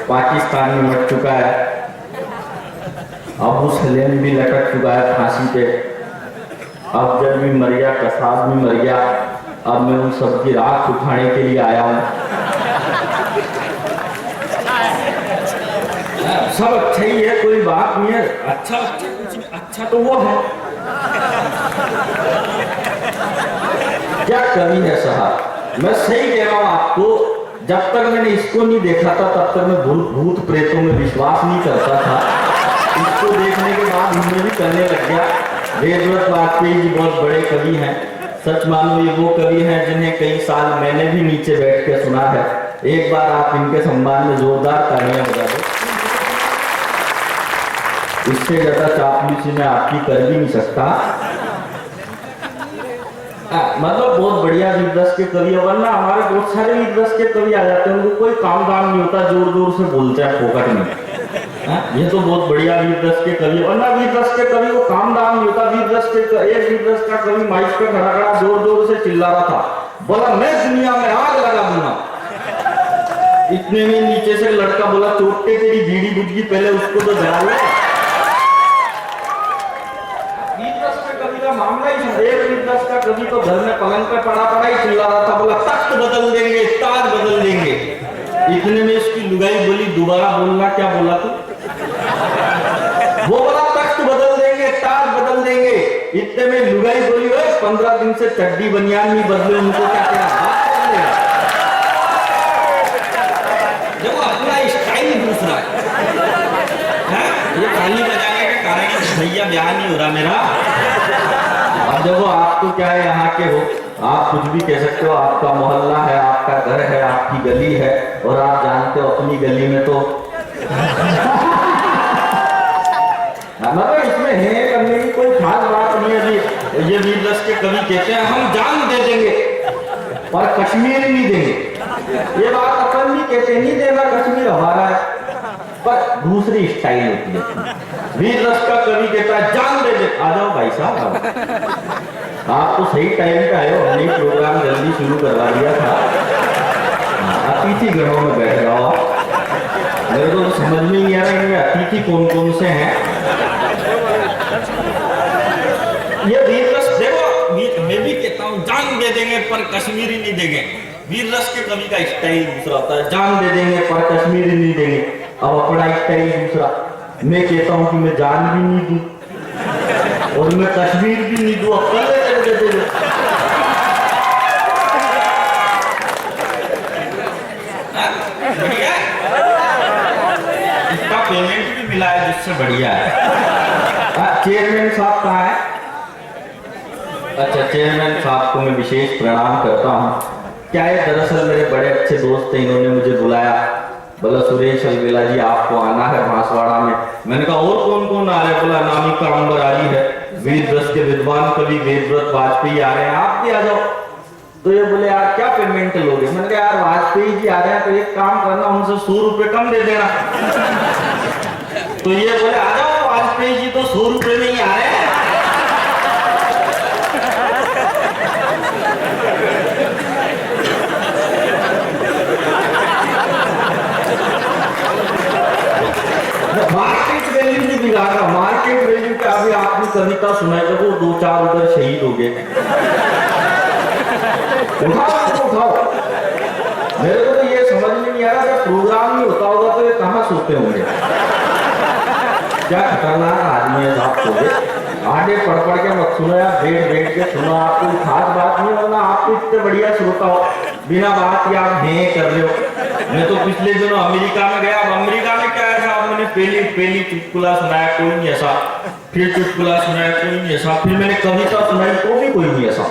पाकिस्तान में मर चुका है, अबू सलेम भी लटक चुका है फांसी पे, अफजल भी मर गया, कसाब भी मर गया। अब मैं उन सबकी राख उठाने के लिए आया हूँ। सब अच्छा ही है, कोई बात नहीं है। अच्छा अच्छा कुछ नहीं, अच्छा तो वो है। क्या कमी है साहब, मैं सही कह रहा हूँ आपको। जब तक मैंने इसको नहीं देखा था तब तक मैं भूत प्रेतों में विश्वास नहीं करता था। इसको देखने के बाद मैं भी करने लग गया। वेदव्रत वाजपेयी जी बहुत बड़े कवि हैं, सच मानो ये वो कवि हैं जिन्हें कई साल मैंने भी नीचे बैठ के सुना है। एक बार आप इनके सम्मान में जोरदार तालियां बजा दो। इससे ज्यादा चापलूसी मैं आपकी कर भी नहीं सकता। मतलब बहुत बढ़िया वीररस के कवि है, वरना हमारे बहुत सारे वीररस के कवि आ जाते हैं, उनको कोई काम दाम नहीं होता, जोर जोर से बोलते हैं फोकट में। ये तो बहुत बढ़िया वीररस के कवि, वरना वीररस के कवि को काम दाम नहीं होता। वीररस के एक वीररस का कवि माइक पे खड़ा खड़ा जोर जोर से चिल्ला रहा था, बोला मैं दुनिया में आग लगा दूंगा। इतने में नीचे से लड़का बोला, चोटे तेरी बीड़ी बुझ गई, पहले उसको तो जला ले। मामला ही एक वीररस का कवि तो घर में पलंग पे पड़ा पड़ा ही चिल्ला रहा था, बोला तख्त बदल देंगे, ताज बदल देंगे। इतने में इसकी लुगाई बोली, दोबारा बोलना, क्या बोला तू? वो बोला तख्त बदल देंगे, ताज बदल देंगे। इतने में लुगाई बोली, 15 दिन से चड्डी बनियान नहीं बदले, उनको क्या क्या देखो अपना स्टाइल दूसरा है। ये ताली बजाने के कारण भैया ब्याह नहीं हो रहा मेरा। अब देखो आप तो क्या है, यहाँ के हो, आप कुछ भी कह सकते हो, आपका मोहल्ला है, आपका घर है, आपकी गली है, और आप जानते हो अपनी गली में तो मतलब इसमें है करने की कोई खास बात नहीं है। ये वीररस के कवि कहते हैं हम जान दे देंगे पर कश्मीर नहीं देंगे। ये बात अपन भी कहते नहीं देना, कश्मीर हमारा है, पर दूसरी स्टाइल होती है। वीररस का कवि कहता है जान दे दे। आ जाओ भाई साहब, आप तो सही टाइम पे आए हो, हमने प्रोग्राम जल्दी शुरू करवा दिया था। अतिथि गृहों में बैठ रहा हो, मेरे को तो समझ में नहीं आ रहा है अतिथि कौन कौन से हैं। ये वीररस देखो, मैं भी कहता हूँ जान दे देंगे पर कश्मीरी नहीं देंगे। वीररस के कवि का स्टाइल दूसरा होता है, जान दे देंगे पर कश्मीरी नहीं देंगे। अब अपना स्टाइल दूसरा, मैं कहता हूं कि मैं जान भी नहीं दूं और मैं कश्मीर भी नहीं दूं, अकेले दे दे। इसका पेमेंट भी मिला है जिससे बढ़िया है। चेयरमैन साहब कहाँ है? अच्छा, चेयरमैन साहब को मैं विशेष प्रणाम करता हूँ। क्या है, दरअसल मेरे बड़े अच्छे दोस्त थे, इन्होंने मुझे बुलाया, बोला सुरेश अलवेला जी आपको आना है बांसवाड़ा में। मैंने कहा और कौन कौन आ रहे हैं? बोला अनामिका अंबराली है, वीररस के विद्वान कवि वेदव्रत वाजपेयी आ रहे हैं, आप भी आ जाओ। तो ये बोले यार क्या पेमेंट लोगे? मैंने कहा यार वाजपेयी जी आ रहे हैं तो एक काम करना, उनसे 100 रुपए कम दे देना। तो ये बोले आ जाओ, वाजपेयी जी तो 100 रुपए में ही आ रहे हैं। मार्केट वैल्यू नहीं दिखा रहा, मार्केट वैल्यू का अभी आपने कविता सुनाई तो वो 2-4 उधर शहीद हो गए। उठाओ। मेरे को तो ये समझ में नहीं आ रहा, जब प्रोग्राम नहीं होता होगा तो ये कहाँ सोते होंगे। क्या खतरनाक आदमी है साहब को। आगे पढ़ के मत सुनो यार, बैठ के सुनो, आपको खास बात नहीं, वरना आपको इतने बढ़िया श्रोता हो, बिना बात या आप हे कर रहे हो। मैं तो पिछले दिनों अमेरिका में गया। अब अमेरिका में क्या है साहब, मैंने पहली चुटकुला सुनाया, कोई नहीं ऐसा, फिर चुटकुला सुनाया, कोई नहीं ऐसा, फिर मैंने कविता सुनाई तो भी कोई नहीं ऐसा।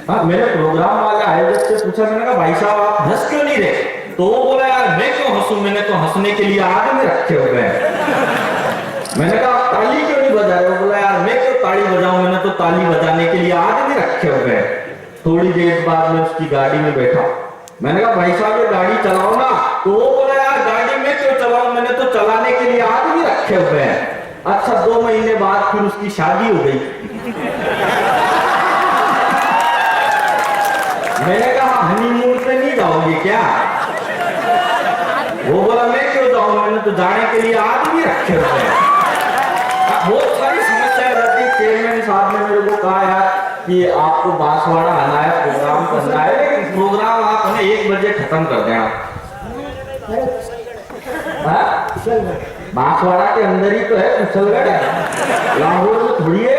हाँ, मेरे प्रोग्राम वाले आयोजक से पूछा, मैंने कहा भाई साहब आप हंस क्यों नहीं रहे? तो वो बोला यार मैं क्यों हंसूं, मैंने तो हंसने के लिए आदमी रखे हुए हैं। मैंने कहा आप ताली क्यों नहीं बजा रहे हो? बोला यार मैं क्यों ताली बजाऊं, मैंने तो ताली बजाने के लिए आदमी रखे हुए हैं। थोड़ी देर बाद में उसकी गाड़ी में बैठा, मैंने कहा भाई साहब ये गाड़ी चलाओ ना। तो वो बोला यार गाड़ी में क्यों चलाऊं, मैंने तो चलाने के लिए आदमी रखे हुए हैं। अच्छा 2 महीने बाद फिर उसकी शादी हो गई। मैंने कहा हनीमून पे नहीं जाओगे क्या? वो बोला और मैंने तो जाने के लिए आदमी रखे हुए हैं। बहुत सारी समस्याएं रहती है। चेयरमैन साहब ने मेरे को कहा यार कि आपको बांसवाड़ा आना है, प्रोग्राम करना है, लेकिन प्रोग्राम आप हमें 1 बजे खत्म कर देना। बांसवाड़ा के अंदर ही तो है कुशलगढ़ है, लाहौर में थोड़ी है।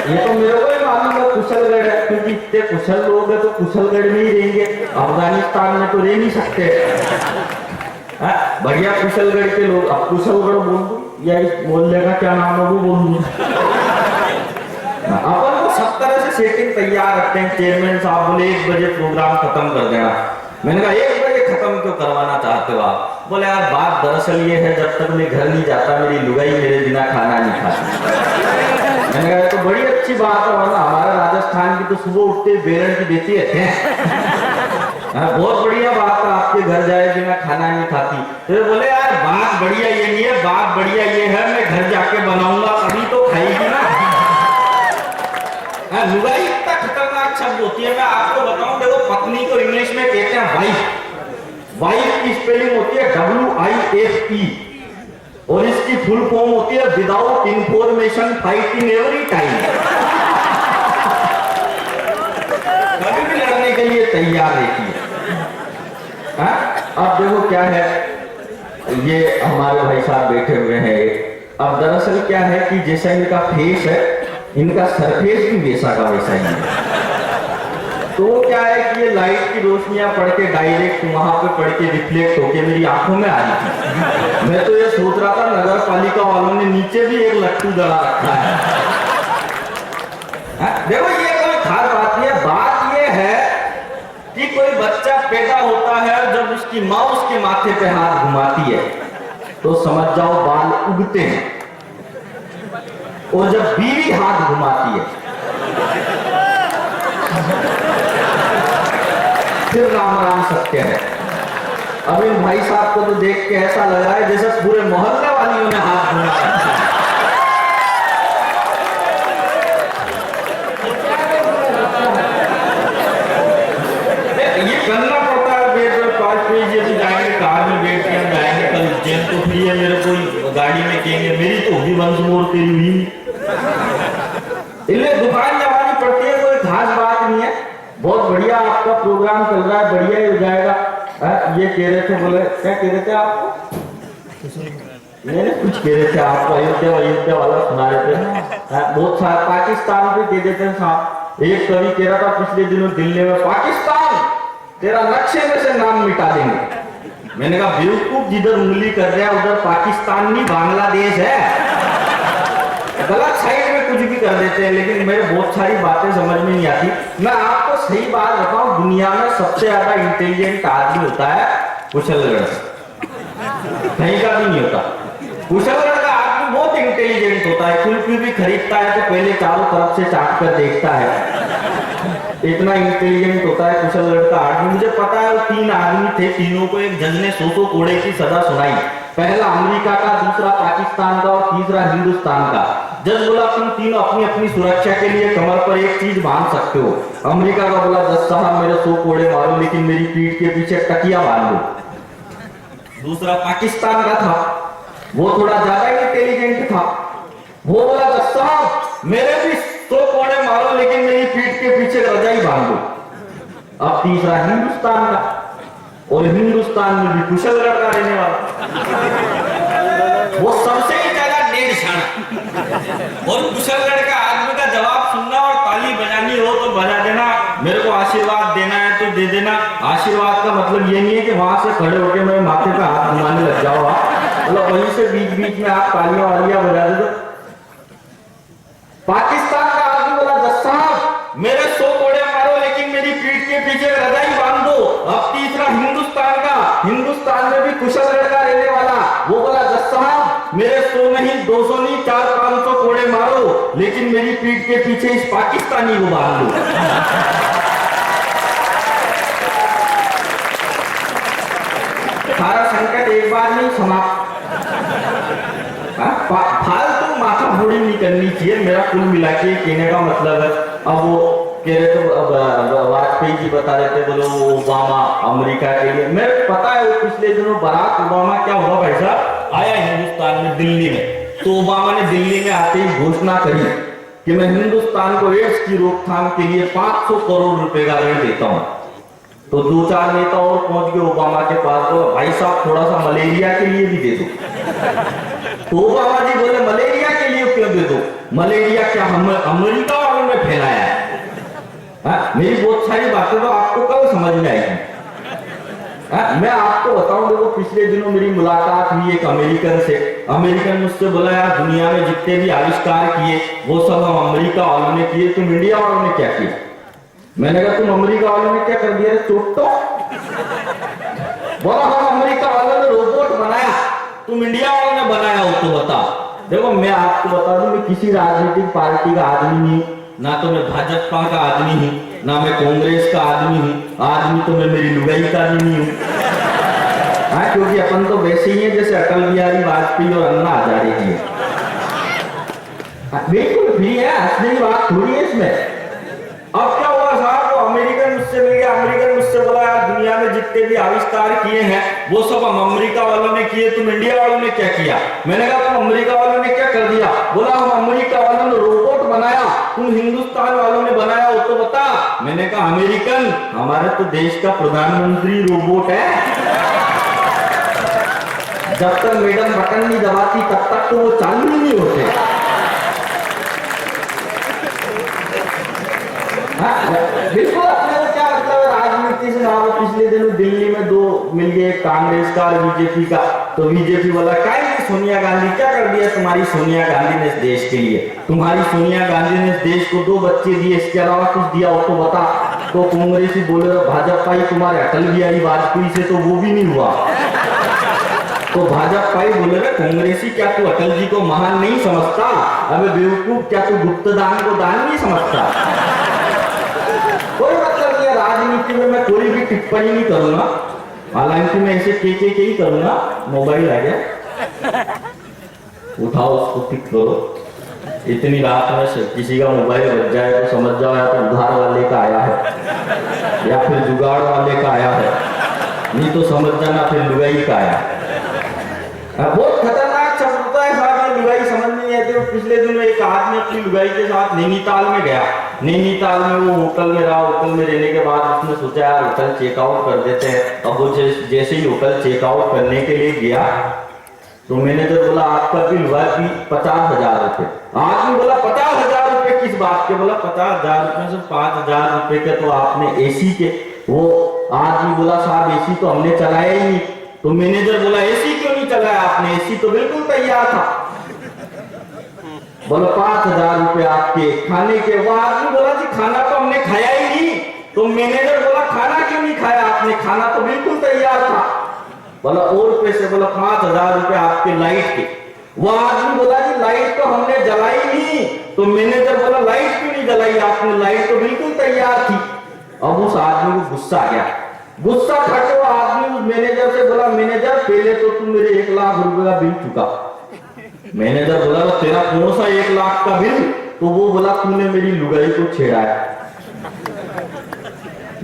ये तो मेरे को ही मालूम है कुशलगढ़ है, क्योंकि इतने कुशल लोग हैं तो कुशलगढ़ में ही रहेंगे, अफगानिस्तान में तो रह नहीं सकते। बढ़िया कुशलगढ़ के लोग, अब कुशलगढ़ बोल दूं या इस मोहल्ले का क्या नाम है वो बोल दूं। अपन को सब तरह से सेटिंग तैयार रखते हैं। चेयरमैन साहब बोले 1 बजे प्रोग्राम खत्म कर देना। मैंने कहा 1 बजे खत्म क्यों करवाना चाहते हो आप? बोले यार बात दरअसल ये है, जब तक मैं घर नहीं जाता मेरी लुगाई मेरे बिना खाना नहीं खाती। मैंने कहा तो बड़ी अच्छी बात है, वरना हमारा राजस्थान की तो सुबह उठते बेरन की देती है। बहुत बढ़िया बात है, आपके घर जाए बिना खाना नहीं खाती। तो बोले यार बात बढ़िया ये नहीं है, बात बढ़िया ये है मैं घर जाके बनाऊंगा तभी तो खाएगी ना। लुगाई इतना खतरनाक शब्द होती है। मैं आपको बताऊं, देखो पत्नी को इंग्लिश में कहते हैं वाइफ। वाइफ की स्पेलिंग होती है WIFE और इसकी फुल फॉर्म होती है without information fighting every time. कभी भी लड़ने के लिए तैयार रहती है। अब देखो क्या है, ये हमारे भाई साहब बैठे हुए हैं। अब दरअसल क्या है कि जैसा इनका फेस है, इनका सरफेस भी वैसा का वैसा ही है। तो क्या है कि ये लाइट की रोशनियां पड़ के डायरेक्ट वहां पे पड़ के रिफ्लेक्ट होके मेरी आंखों में आ रही थी। मैं तो ये सोच रहा था नगर पालिका वालों ने नीचे भी एक लट्टू दड़ा रखा है। देखो ये कोई खास बात नहीं है। बात ये है कि कोई बच्चा पैदा होता है और जब उसकी माँ उसके माथे पे हाथ घुमाती है तो समझ जाओ बाल उगते हैं, और जब बीवी हाथ घुमाती है फिर राम राम सत्य है। अब इन भाई साहब को तो देख के ऐसा लग रहा है जैसे पूरे मोहल्ले वालियों ने हाथ घुमाया। ये करना पड़ता है। बेड पर 5 पेज यदि जाएंगे कार में बैठ के हम जाएंगे कल उज्जैन तो फिर ये मेरे कोई गाड़ी में कहेंगे मेरी तो होगी वंश मोड़ तेरी हुई। इसलिए दुकान जमानी पड़ती है, कोई खास बात नहीं है। बहुत बढ़िया आपका प्रोग्राम चल रहा है, बढ़िया ही हो जाएगा। ये कह रहे थे, बोले क्या कह रहे थे आपको? मैंने कुछ कह रहे थे आपको, अयोध्या वाला सुना रहे थे। बहुत सारा पाकिस्तान पे कह देते हैं साहब। एक कवि कह रहा था पिछले दिनों दिल्ली में, पाकिस्तान तेरा नक्शे में से नाम मिटा देंगे। मैंने कहा बेवकूफ, जिधर उंगली कर रहा है उधर पाकिस्तान नहीं बांग्लादेश है। गलत साइड में कुछ भी कर देते हैं, लेकिन मेरे बहुत सारी बातें समझ में नहीं आती। मैं आपको सही बात बताऊं, दुनिया में सबसे ज्यादा इंटेलिजेंट आदमी होता है कुशलगढ़, कहीं का भी नहीं होता। कुशलगढ़ का आदमी बहुत इंटेलिजेंट होता है। कुल्फी भी खरीदता है तो पहले चारों तरफ से चाट कर देखता है, इतना इंटेलिजेंट होता है कुशलगढ़ का आदमी। मुझे पता है 3 आदमी थे, तीनों को एक जज ने 100 कोड़े की सजा सुनाई। पहला अमेरिका का, दूसरा पाकिस्तान का और तीसरा हिंदुस्तान का। जज बोला तुम तीनों अपनी अपनी सुरक्षा के लिए कमर पर एक चीज बांध सकते हो। अमेरिका का बोला जज साहब मेरे 100 कोड़े मारो लेकिन मेरी पीठ के पीछे तकिया बांध दो। दूसरा पाकिस्तान का था, वो थोड़ा ज्यादा इंटेलिजेंट था, वो बोला जज साहब मेरे भी 100 कोड़े मारो लेकिन मेरी पीठ के पीछे रजाई बांध दो। अब तीसरा हिंदुस्तान का, और हिंदुस्तान में भी कुशलगढ़ का रहने वाला, वो सबसे ज्यादा 1.5 क्षण। और कुशलगढ़ का आदमी का जवाब सुनना और ताली बजानी हो तो बजा देना, मेरे को आशीर्वाद देना है तो दे देना। आशीर्वाद का मतलब ये नहीं है कि वहां से खड़े होकर मेरे माथे पे हाथ घुमाने लग जाओ आप, मतलब वहीं से बीच बीच में आप तालियां वालियां बजा दे दो। पाकिस्तान का आदमी बोला जज साहब मेरे 100 कोड़े मारो लेकिन मेरी पीठ के पीछे रजाई बांध दो। अब तीसरा हिंदुस्तान का, हिंदुस्तान में भी कुशलगढ़ का रहने वाला, वो बोला जज साहब मेरे 100 नहीं 200 नहीं 400-500 कोड़े मारो लेकिन मेरी पीठ के पीछे इस पाकिस्तानी को बांध दो। सारा संकट एक बार नहीं समाप्त। फालतू माथा फोड़ी नहीं करनी चाहिए, मेरा कुल मिला के कहने का मतलब है। अब वो कह रहे तो वाजपेयी जी बता रहे थे, बोलो ओबामा अमेरिका के लिए, मेरे पता है वो पिछले दिनों बराक ओबामा क्या हुआ भाई साहब, आया हिंदुस्तान में दिल्ली में, तो ओबामा ने दिल्ली में आते ही घोषणा करी कि मैं हिंदुस्तान को एड्स की रोकथाम के लिए 500 करोड़ रुपए का ऋण देता हूं। तो 2-4 नेता और पहुंच गए ओबामा के पास, तो भाई साहब थोड़ा सा मलेरिया के लिए भी दे दो। तो ओबामा जी बोले मलेरिया के लिए क्यों दे दो, मलेरिया क्या हम अमेरिका वालों ने फैलाया है? मेरी बहुत सारी बातें तो आपको कल समझ में आएगी। मैं आपको बताऊं, देखो पिछले दिनों मेरी मुलाकात हुई एक अमेरिकन से। अमेरिकन मुझसे बोला यार दुनिया में जितने भी आविष्कार किए वो सब हम अमेरिका वालों ने किए, तुम इंडिया वालों ने क्या किया? मैंने कहा तुम अमेरिका वालों ने क्या कर दिया? चोटो बोला हम अमेरिका वालों ने रोबोट बनाया, तुम इंडिया वालों ने बनाया हो तो बता। देखो मैं आपको बता दूं, मैं किसी राजनीतिक पार्टी का आदमी नहीं, ना तो मैं भाजपा का आदमी हूं, ना मैं कांग्रेस का आदमी हूं, आदमी तो मैं मेरी लुगाई का भी नहीं हूं। हाँ, क्योंकि अपन तो वैसे ही है जैसे अटल बिहारी वाजपेयी और अन्ना हजारे जी। बिल्कुल फ्री है, हंसने की बात थोड़ी है इसमें। अब क्या हुआ साहब, वो अमेरिकन मुझसे मिल गया, अमेरिकन मुझसे बोला यार दुनिया में जितने भी आविष्कार किए हैं वो सब हम अमेरिका वालों ने किए, तुम इंडिया वालों ने क्या किया? मैंने कहा तुम अमेरिका वालों ने क्या कर दिया? बोला हम अमेरिका वालों ने रोबोट बनाया, तुम हिंदुस्तान वालों ने बनाया हो तो बता। मैंने कहा अमेरिकन, हमारे तो देश का प्रधानमंत्री रोबोट है, जब तक मैडम बटन नहीं दबाती तब तक तो वो चालू ही नहीं होते। बिल्कुल अपने को क्या मतलब राजनीति से। आप पिछले दिनों दिल्ली में दो मिल गए, कांग्रेस का और बीजेपी का, तो बीजेपी वाला क्या सोनिया गांधी क्या कर दिया तुम्हारी सोनिया गांधी ने इस देश के लिए? तुम्हारी सोनिया गांधी ने इस देश को 2 बच्चे दिए, इसके अलावा कुछ दिया हो तो बता। तो कांग्रेसी बोले भाजपा ही तुम्हारे अटल बिहारी वाजपेयी से तो वो भी नहीं हुआ। तो भाजपा ही बोले कांग्रेसी क्या तू अटल जी को महान नहीं समझता? अबे बेवकूफ, क्या तू गुप्त दान को दान नहीं समझता? कोई मतलब नहीं, राजनीति में मैं कोई भी टिप्पणी नहीं करूंगा, हालांकि मैं ऐसे के ही करूंगा। मोबाइल आ गया, उठाओ उसको टिक करो। इतनी रात में किसी का मोबाइल बज जाए तो समझ जाओ या तो उधार वाले का आया है या फिर जुगाड़ वाले का आया है, नहीं तो समझ जाना फिर लुगाई का आया है। बहुत खतरनाक शब्द होता है साहब, लुगाई समझ नहीं आती। पिछले दिनों एक आदमी अपनी लुगाई के साथ नैनीताल में गया, नैनीताल में वो होटल में रहा, होटल में रहने के बाद उसने सोचा यार होटल चेकआउट कर देते हैं। अब वो जैसे ही होटल चेकआउट करने के लिए गया तो मैनेजर बोला आपका बिल हुआ 50,000 रुपए। आदमी बोला 50,000 रुपए किस बात के? बोला 50,000 रुपए से 5,000 रुपए के तो आपने एसी के। वो आदमी बोला साहब एसी तो हमने चलाया ही नहीं। तो मैनेजर बोला एसी क्यों नहीं चलाया आपने? एसी तो बिल्कुल तैयार था। बोला 5,000 रुपए आपके खाने के। वो आदमी बोला जी खाना तो हमने खाया ही नहीं। तो मैनेजर बोला खाना क्यों नहीं खाया आपने? खाना तो बिल्कुल तैयार था। बोला और पैसे? बोला 5,000 रुपए आपके लाइट के। वो आदमी बोला जी लाइट तो हमने जलाई नहीं। तो मैनेजर बोला लाइट क्यों नहीं जलाई आपने? लाइट तो बिल्कुल तैयार थी। अब उस आदमी को गुस्सा आ गया, गुस्सा खटे वो आदमी उस मैनेजर से बोला मैनेजर पहले तो तुम मेरे 1 लाख रुपए का बिल चुका। मैनेजर बोला तेरा कौन सा 1 लाख का बिल? तो वो बोला तूने मेरी लुगाई को छेड़ा है।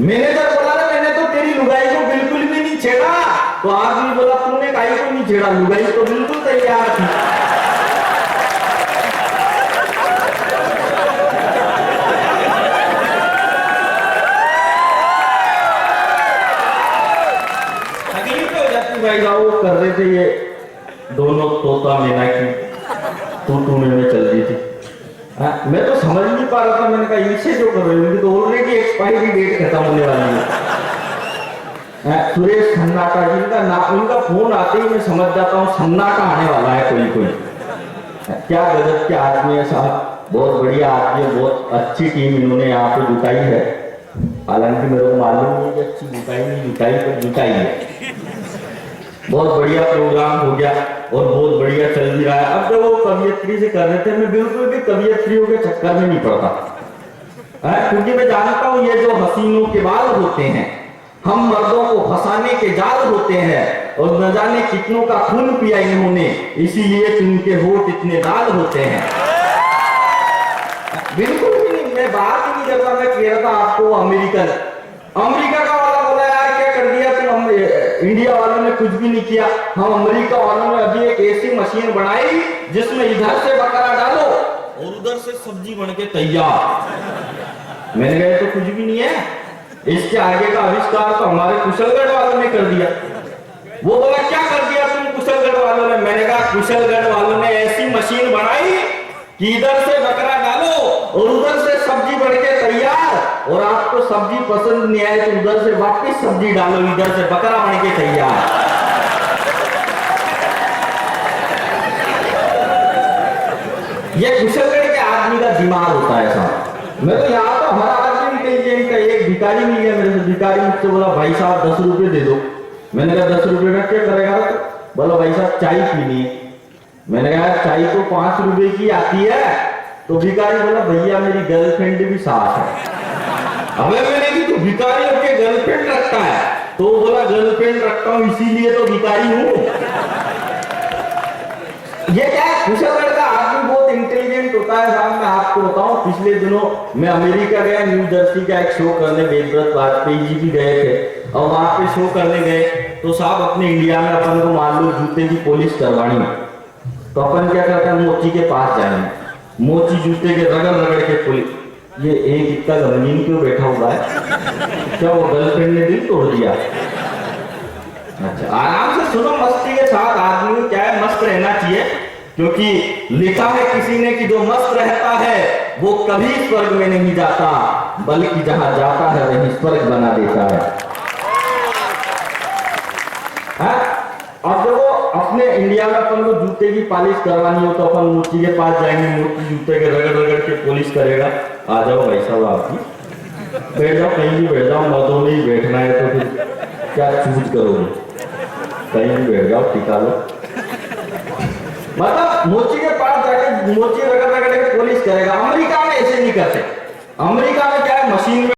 मैनेजर बोला मैंने तो तेरी लुगाई को बिल्कुल भी नहीं छेड़ा। तो आदमी बोला तूने काहे को नहीं छेड़ा? लुगाई तो बिल्कुल तैयार थी। भाई साहब वो कर रहे थे ये दोनों तोता मैना की तू में चल रही थी। मैं तो समझ नहीं पा रहा था। मैंने कहा इनसे जो कर रहे हैं तो ऑलरेडी एक्सपायरी डेट खत्म होने वाली है। सुरेश सन्नाटा जिनका ना उनका फोन आते ही मैं समझ जाता हूँ सन्नाटा आने वाला है कोई कोई। क्या गजब के आदमी है साहब, बहुत बढ़िया आदमी है, बहुत अच्छी टीम इन्होंने यहाँ पे जुटाई है। हालांकि मेरे को मालूम नहीं कि अच्छी जुटाई नहीं जुटाई पर जुटाई है। बहुत बढ़िया प्रोग्राम हो गया और बहुत बढ़िया चल भी रहा है। अब जब वो कवियत्री से कर रहे थे मैं बिल्कुल भी कवियत्रियों के चक्कर में नहीं पड़ता, क्योंकि मैं जानता हूँ ये जो हसीनों के बाल होते हैं हम मर्दों को फंसाने के जाल होते हैं और न जाने कितनों का खून पिया इन्होंने, इसीलिए उनके होठ इतने लाल होते हैं। बिल्कुल भी नहीं, मैं बात ही नहीं कहता, मैं कह रहा था आपको अमेरिकन, अमेरिका का वाला बोला यार क्या कर दिया तुम, इंडिया वालों ने कुछ भी नहीं किया, हम अमेरिका वालों ने अभी एक ऐसी मशीन बनाई जिसमें इधर से बकरा डालो और उधर से सब्जी बन के तैयार। मैंने कहा तो कुछ भी नहीं है, इसके आगे का आविष्कार तो हमारे कुशलगढ़ वालों ने कर दिया। वो बोला क्या कर दिया तुम कुशलगढ़ वालों ने? मैंने कहा कुशलगढ़ वालों ने ऐसी मशीन बनाई कि इधर से बकरा डालो और उधर से सब्जी बन के तैयार, और आपको सब्जी पसंद नहीं आए तो उधर से वापस सब्जी डालो, इधर से बकरा बन के तैयार। ये कुशलगढ़ के आदमी का दिमाग होता है साहब। मैं तो यहाँ तो हमारा आदमी इंटेलिजेंट का, एक भिखारी मिल गया मेरे से, भिखारी मुझसे बोला भाई साहब 10 रुपए दे दो। मैंने कहा 10 रुपए का क्या करेगा? बोला भाई साहब चाय पीनी है। मैंने कहा चाय तो 5 रुपए की आती है। तो भिखारी बोला भैया मेरी गर्लफ्रेंड भी साथ है। अबे मैंने की तो भिखारी होके गर्लफ्रेंड रखता है? तो बोला गर्लफ्रेंड रखता हूँ इसीलिए तो भिखारी हूँ। ये क्या है, कुशलगढ़ का आदमी बहुत इंटेलिजेंट होता है साहब। मैं आपको बताऊं, पिछले दिनों मैं अमेरिका गया, न्यू जर्सी का एक शो करने, देवव्रत वाजपेयी जी भी गए थे, और वहां पे शो करने गए तो साहब अपने इंडिया में अपन को मान लो जूते की पॉलिश करवानी, तो अपन क्या करते हैं, मोची के पास जाएंगे, मोची जूते के रगड़ रगड़ के पॉलिश। ये एक इतना गमगीन क्यों बैठा हुआ है? क्या वो गर्लफ्रेंड ने दिल तोड़ दिया? अच्छा आराम से सुनो, मस्ती के साथ। आदमी को क्या है, मस्त रहना चाहिए, क्योंकि लिखा है किसी ने कि जो मस्त रहता है वो कभी स्वर्ग में नहीं जाता, बल्कि जहां जाता है वही स्वर्ग बना देता है। अब जब वो अपने इंडिया में अपन को जूते की पॉलिश करवानी हो तो अपन मोची के पास जाएंगे, मोची जूते के रगड़ रगड़ के पॉलिश करेगा। आ जाओ भाई साहब, आपकी बैठ जाओ, कहीं भी बैठ जाओ, मर्दों में ही बैठना है तो फिर क्या चूज करोगे? कहीं भी बैठ जाओ, टिका लो। मतलब मोची के पास जाके मोची रगड़ रगड़ के पॉलिश करेगा। अमेरिका में ऐसे नहीं करते। अमेरिका में क्या है, मशीन में